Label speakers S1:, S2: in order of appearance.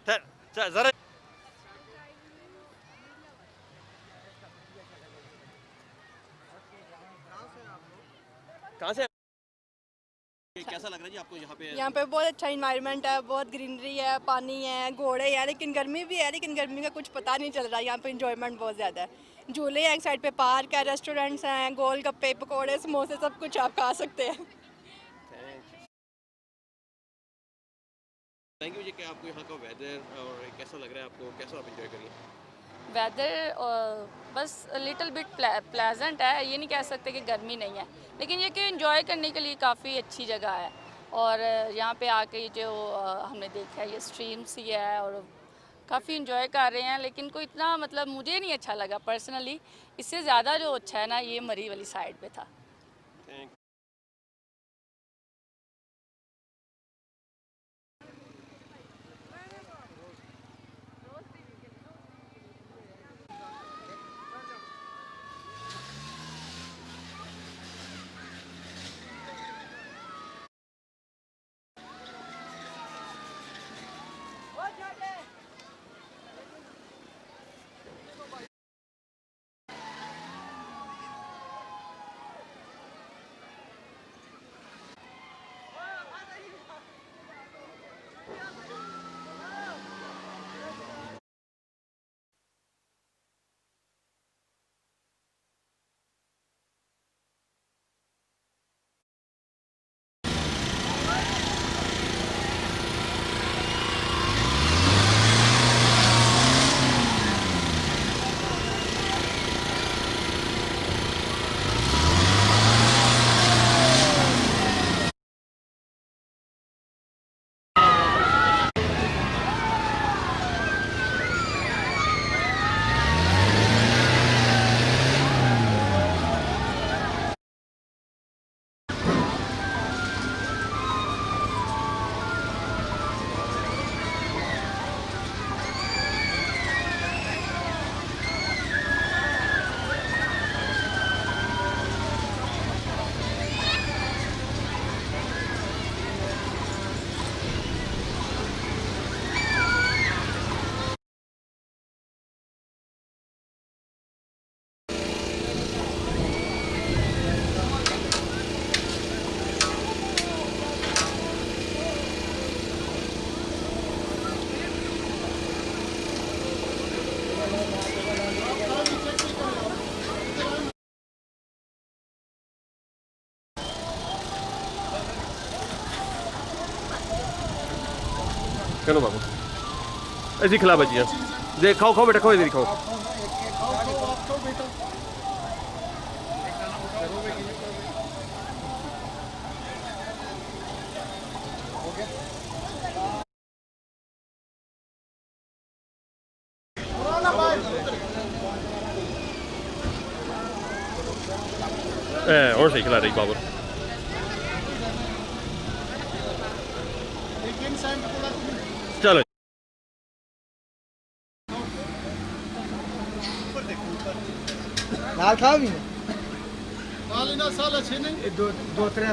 S1: ذرا کہاں سے کیسا لگ رہا ہے جی آپ کو
S2: یہاں پہ بہت اچھا انوائرمنٹ ہے، بہت گرینری ہے، پانی ہے، گھوڑے ہیں، لیکن گرمی بھی ہے، لیکن گرمی کا کچھ پتہ نہیں چل رہا. یہاں پہ انجوائمنٹ بہت زیادہ ہے. جھولے ہیں، ایک سائڈ پہ پارک ہے، ریسٹورینٹس ہیں، گول گپے، پکوڑے، سموسے، سب کچھ آپ کھا سکتے ہیں.
S1: تھینک یو جی. کہ آپ کو یہاں کا ویدر اور کیسا لگ رہا ہے آپ کو، کیسا آپ انجوائے کریے؟
S3: ویدر بس لٹل بٹ پلیزنٹ ہے، یہ نہیں کہہ سکتے کہ گرمی نہیں ہے، لیکن یہ کہ انجوائے کرنے کے لیے کافی اچھی جگہ ہے. اور یہاں پہ آ کے جو ہم نے دیکھا ہے یہ اسٹریمس ہی ہے اور کافی انجوائے کر رہے ہیں. لیکن کوئی اتنا مطلب مجھے نہیں اچھا لگا پرسنلی. اس سے زیادہ جو اچھا ہے نا یہ مری والی سائڈ پہ تھا.
S1: چلو بابو ایسی کھلا بچیاں دیکھ کھاؤ کھاؤ بیٹا کھاؤ ادھر کھاؤ. اور صحیح کھلا رہی بابر. چلو
S4: لال کھا بھی دو ترے